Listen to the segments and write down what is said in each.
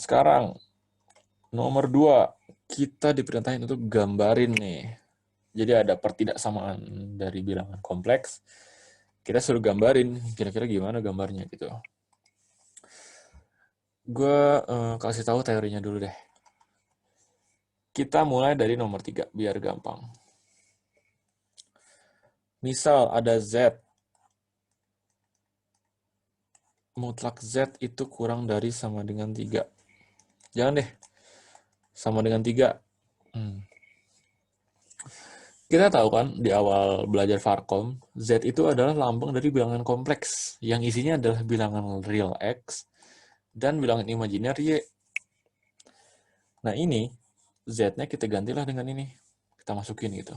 Sekarang, nomor 2, kita diperintahkan untuk gambarin nih. Jadi ada pertidaksamaan dari bilangan kompleks. Kita suruh gambarin, kira-kira gimana gambarnya gitu. Gue kasih tahu teorinya dulu deh. Kita mulai dari nomor 3, biar gampang. Misal ada Z. Mutlak Z itu kurang dari sama dengan 3. Jangan deh, sama dengan 3. Kita tahu kan di awal belajar Varkom, Z itu adalah lambang dari bilangan kompleks yang isinya adalah bilangan real X dan bilangan imajiner Y. Nah ini, Z-nya kita gantilah dengan ini. Kita masukin gitu.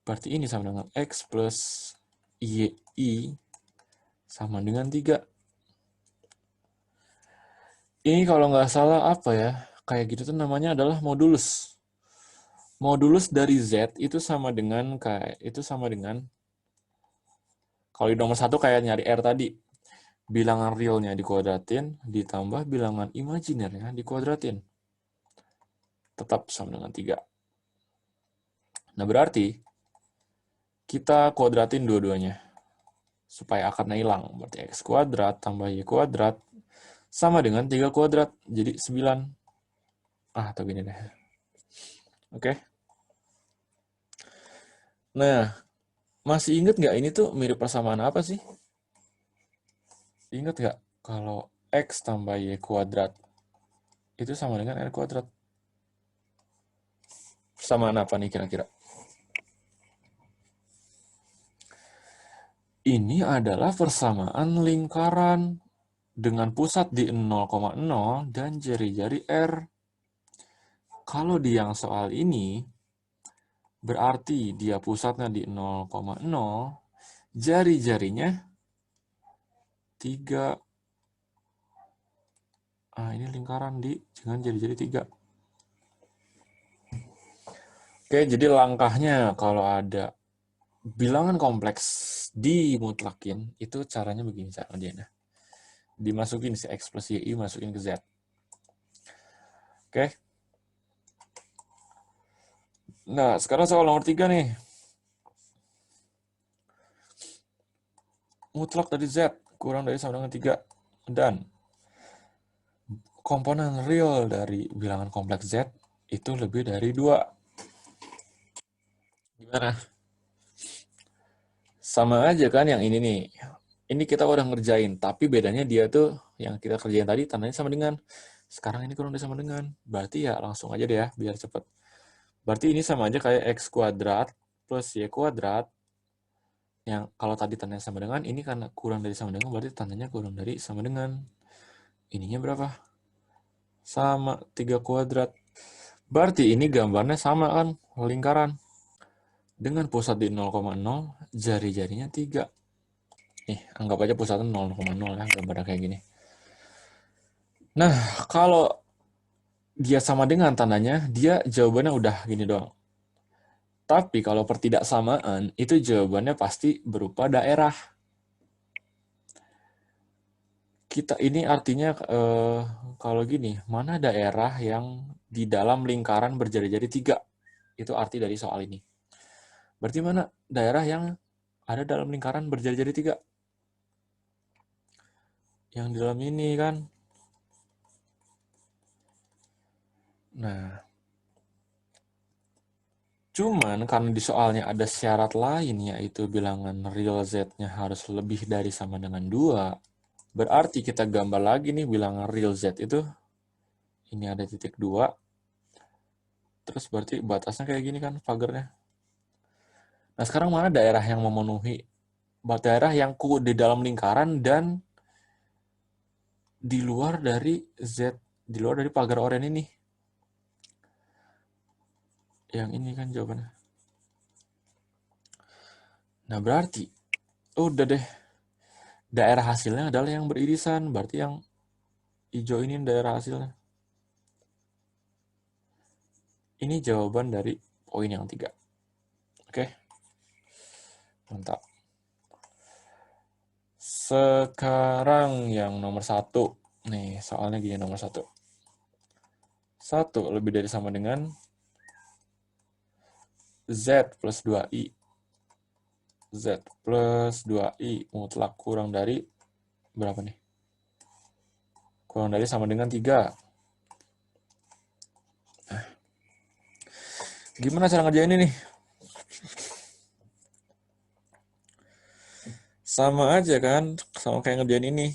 Berarti ini sama dengan X plus YI sama dengan 3. Ini kalau nggak salah apa ya, kayak gitu tuh namanya adalah modulus. Modulus dari Z itu sama dengan kalau di nomor 1 kayak nyari R tadi. Bilangan realnya dikuadratin ditambah bilangan imajinernya dikuadratin. Tetap sama dengan 3. Nah berarti kita kuadratin dua-duanya supaya akarnya hilang. Berarti X kuadrat tambah Y kuadrat sama dengan 3 kuadrat. Jadi 9. Atau gini deh. Oke. Nah, masih inget nggak ini tuh mirip persamaan apa sih? Ingat nggak kalau X tambah Y kuadrat itu sama dengan R kuadrat? Persamaan apa nih kira-kira? Ini adalah persamaan lingkaran dengan pusat di 0,0 dan jari-jari R. Kalau di yang soal ini, berarti dia pusatnya di 0,0, jari-jarinya 3. Ini lingkaran dengan jari-jari 3. Oke, jadi langkahnya kalau ada bilangan kompleks dimutlakin, itu caranya begini cara dia. Dimasukin si X plus Y, masukin ke Z. Oke. Nah, sekarang soal nomor 3 nih. Mutlak dari Z kurang dari sama dengan 3. Dan komponen real dari bilangan kompleks Z itu lebih dari 2. Gimana? Sama aja kan yang ini nih. Ini kita udah ngerjain, tapi bedanya dia tuh yang kita kerjain tadi tandanya sama dengan. Sekarang ini kurang dari sama dengan. Berarti ya langsung aja deh ya, biar cepet. Berarti ini sama aja kayak X kuadrat plus Y kuadrat. Yang kalau tadi tandanya sama dengan, ini karena kurang dari sama dengan, berarti tandanya kurang dari sama dengan. Ininya berapa? Sama, 3 kuadrat. Berarti ini gambarnya sama kan, lingkaran. Dengan pusat di 0,0, jari-jarinya 3. Anggap aja pusatnya 0,0 ya, gambarnya kayak gini. Nah, kalau dia sama dengan tandanya, dia jawabannya udah gini doang. Tapi kalau pertidaksamaan, itu jawabannya pasti berupa daerah. Kita ini artinya kalau gini, mana daerah yang di dalam lingkaran berjari-jari 3? Itu arti dari soal ini. Berarti mana daerah yang ada dalam lingkaran berjari-jari 3? Yang di dalam ini kan. Nah, cuman karena di soalnya ada syarat lain, yaitu bilangan real Z-nya harus lebih dari sama dengan 2. Berarti kita gambar lagi nih bilangan real Z itu. Ini ada titik 2. Terus berarti batasnya kayak gini kan, pagarnya. Nah, sekarang mana daerah yang memenuhi daerah yang di dalam lingkaran dan di luar dari Z, di luar dari pagar oranye ini. Yang ini kan jawabannya. Nah, berarti udah deh. Daerah hasilnya adalah yang beririsan, berarti yang hijau ini daerah hasilnya. Ini jawaban dari poin yang 3. Oke. Mantap. Sekarang yang nomor 1. Nih, soalnya gini nomor 1. 1 lebih dari sama dengan Z plus 2I. Z plus 2I mutlak kurang dari berapa nih? Kurang dari sama dengan 3. Gimana cara ngerjain ini nih? Sama aja kan, sama kayak ngerjain ini.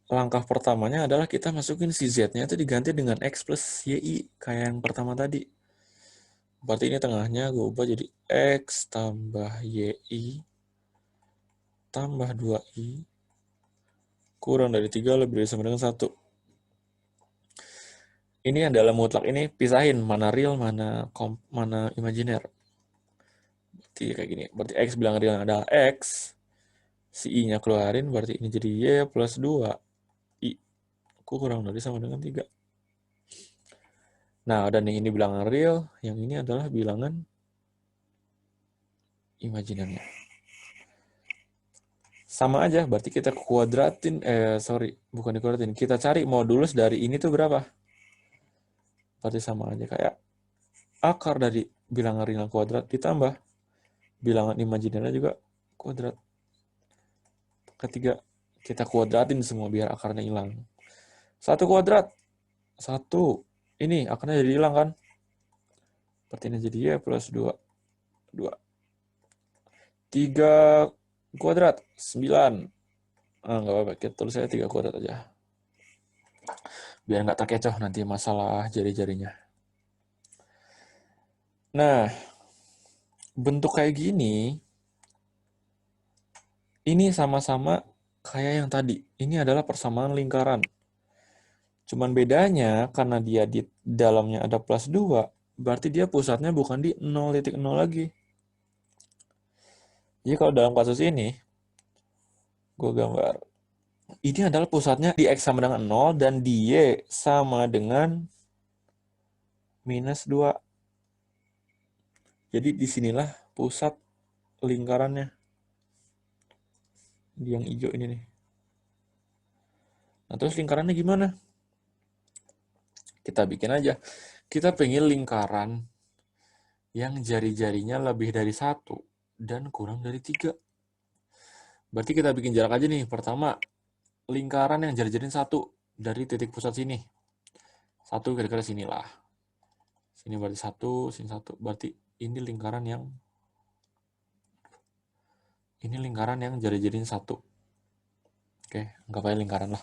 Langkah pertamanya adalah kita masukin si Z-nya itu diganti dengan X plus YI, kayak yang pertama tadi. Berarti ini tengahnya gue ubah jadi X tambah YI tambah 2I kurang dari 3 lebih dari sama dengan 1. Ini adalah mutlak, ini pisahin mana real, mana imajiner. Berarti kayak gini, berarti X bilang real adalah X, si I-nya keluarin, berarti ini jadi Y plus 2I kurang dari sama dengan 3. Nah, dan yang ini bilangan real, yang ini adalah bilangan imajinernya. Sama aja, berarti kita kuadratin, bukan dikuadratin, kita cari modulus dari ini tuh berapa. Berarti sama aja, kayak akar dari bilangan real kuadrat ditambah bilangan imajinernya juga kuadrat. Ketiga, kita kuadratin semua biar akarnya hilang. 1 kuadrat, 1. Ini akarnya jadi hilang kan? Berarti ini jadi Y plus 2. 2. 3 kuadrat, 9. Nggak apa-apa, kita tulis saya 3 kuadrat aja. Biar nggak terkecoh nanti masalah jari-jarinya. Nah, bentuk kayak gini, ini sama-sama kayak yang tadi. Ini adalah persamaan lingkaran. Cuman bedanya, karena dia di dalamnya ada plus 2, berarti dia pusatnya bukan di 0,0 lagi. Jadi kalau dalam kasus ini, gue gambar. Ini adalah pusatnya di X sama dengan 0 dan di Y sama dengan minus 2. Jadi disinilah pusat lingkarannya. Di yang hijau ini nih. Nah terus lingkarannya gimana? Kita bikin aja. Kita pengen lingkaran yang jari-jarinya lebih dari 1 dan kurang dari 3. Berarti kita bikin jarak aja nih. Pertama, lingkaran yang jari-jarinya 1 dari titik pusat sini. 1 kira-kira sinilah. Sini berarti 1, sini 1. Berarti ini lingkaran yang jari-jarinya 1. Oke, anggap aja lingkaran lah.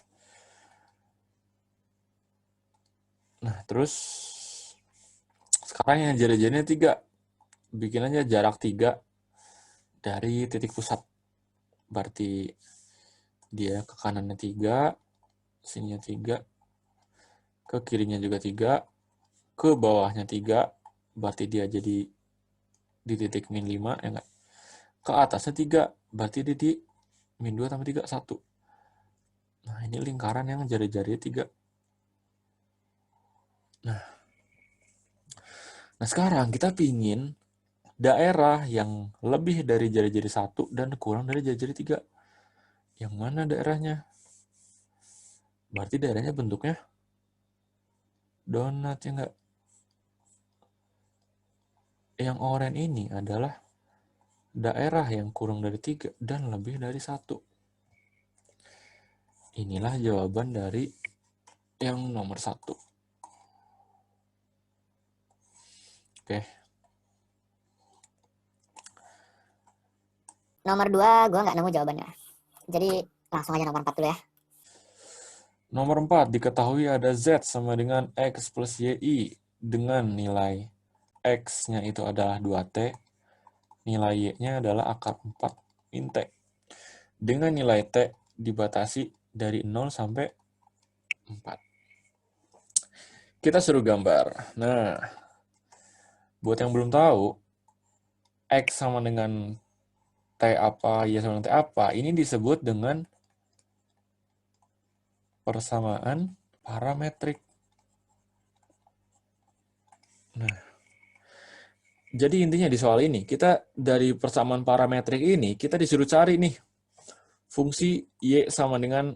Nah, terus sekarang yang jari-jarinya 3. Bikin aja jarak 3 dari titik pusat. Berarti dia ke kanannya 3, sininya 3, ke kirinya juga 3, ke bawahnya 3, berarti dia jadi di titik min 5, ya enggak? Ke atasnya 3, berarti dia di min 2 tambah 3, 1. Nah, ini lingkaran yang jari-jari 3. Nah, sekarang kita pingin daerah yang lebih dari jari-jari 1 dan kurang dari jari-jari 3. Yang mana daerahnya? Berarti daerahnya bentuknya donat, ya enggak? Yang oranye ini adalah daerah yang kurang dari 3 dan lebih dari 1. Inilah jawaban dari yang nomor 1. Oke. Nomor 2 gue nggak nemu jawabannya. Jadi langsung aja nomor 4 dulu ya. Nomor 4, diketahui ada Z sama dengan X plus YI dengan nilai X-nya itu adalah 2T, nilai Y-nya adalah akar 4 min T. Dengan nilai T dibatasi dari 0 sampai 4. Kita suruh gambar. Nah, buat yang belum tahu, X sama dengan T apa, Y sama dengan T apa, ini disebut dengan persamaan parametrik. Nah, jadi intinya di soal ini, kita dari persamaan parametrik ini, kita disuruh cari nih, fungsi Y sama dengan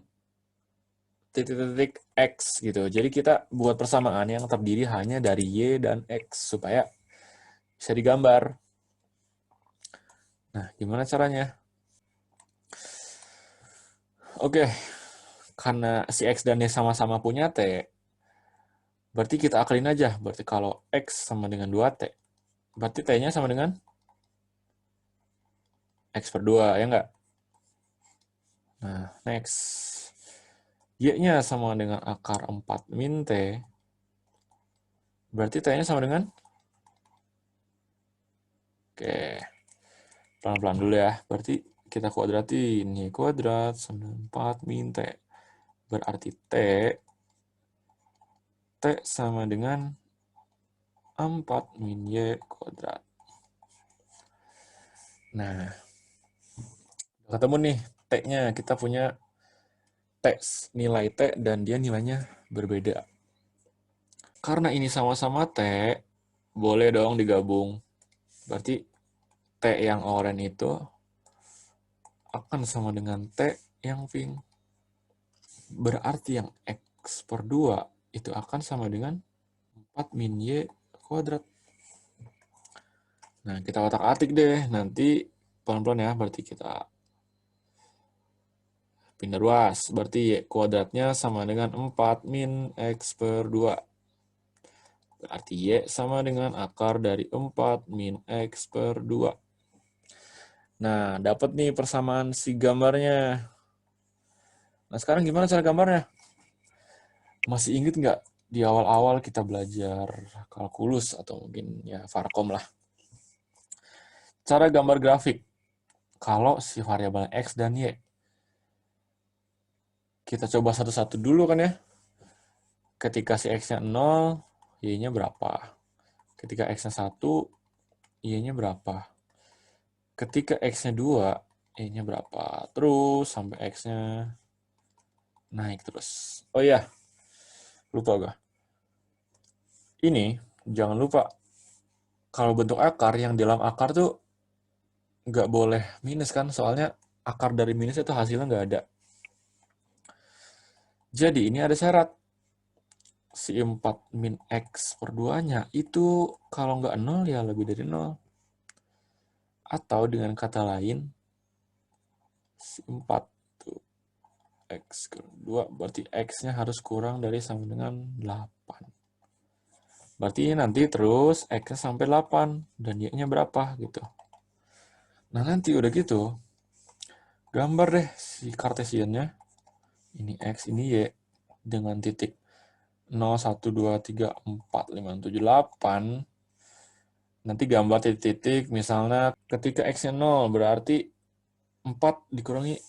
titik-titik X gitu. Jadi kita buat persamaan yang terdiri hanya dari Y dan X supaya bisa digambar. Nah, gimana caranya? Oke, karena si X dan Y sama-sama punya T, berarti kita akalin aja. Berarti kalau X sama dengan 2T, berarti T-nya sama dengan X per 2, ya nggak? Nah, next. Y-nya sama dengan akar 4 min T, berarti T-nya sama dengan? Oke, pelan-pelan dulu ya. Berarti kita kuadratin. Y kuadrat sama dengan 4 min T. Berarti T sama dengan 4 min Y kuadrat. Nah, ketemu nih T-nya. Kita punya T, nilai T, dan dia nilainya berbeda. Karena ini sama-sama T, boleh dong digabung. Berarti T yang oranye itu akan sama dengan T yang pink. Berarti yang X per 2 itu akan sama dengan 4 min Y kuadrat. Nah, kita otak-atik deh. Nanti pelan-pelan ya, berarti kita pindah ruas. Berarti Y kuadratnya sama dengan 4 min X per 2. Berarti Y sama dengan akar dari 4 min X per 2. Nah, dapat nih persamaan si gambarnya. Nah, sekarang gimana cara gambarnya? Masih inget nggak di awal-awal kita belajar kalkulus atau mungkin ya Varkom lah. Cara gambar grafik. Kalau si variabel X dan Y. Kita coba satu-satu dulu kan ya. Ketika si X-nya 0, Y-nya berapa? Ketika X-nya 1, Y-nya berapa? Ketika X-nya 2, Y-nya berapa? Terus sampai X-nya naik terus. Oh iya, lupa gak? Ini, jangan lupa, kalau bentuk akar, yang di dalam akar tuh nggak boleh minus kan, soalnya akar dari minus itu hasilnya nggak ada. Jadi ini ada syarat. Si 4 min X per 2-nya itu kalau nggak 0 ya lebih dari 0. Atau dengan kata lain, si 4 tuh X ke 2, berarti X-nya harus kurang dari sama dengan 8. Berarti nanti terus X-nya sampai 8, dan Y-nya berapa gitu. Nah nanti udah gitu, gambar deh si kartesiannya. Ini X, ini Y, dengan titik 0, 1, 2, 3, 4, 5, 7, 8. Nanti gambar titik-titik, misalnya ketika X-nya 0, berarti 4 dikurangi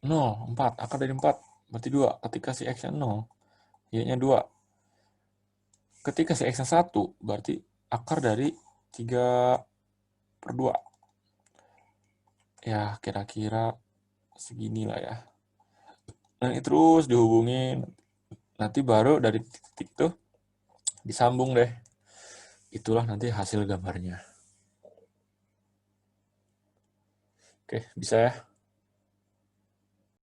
0, 4, akar dari 4, berarti 2. Ketika si X-nya 0, Y-nya 2. Ketika si X-nya 1, berarti akar dari 3 per 2. Ya, kira-kira segini lah ya. Dan ini terus dihubungin. Nanti baru dari titik-titik itu disambung deh. Itulah nanti hasil gambarnya. Oke, bisa ya?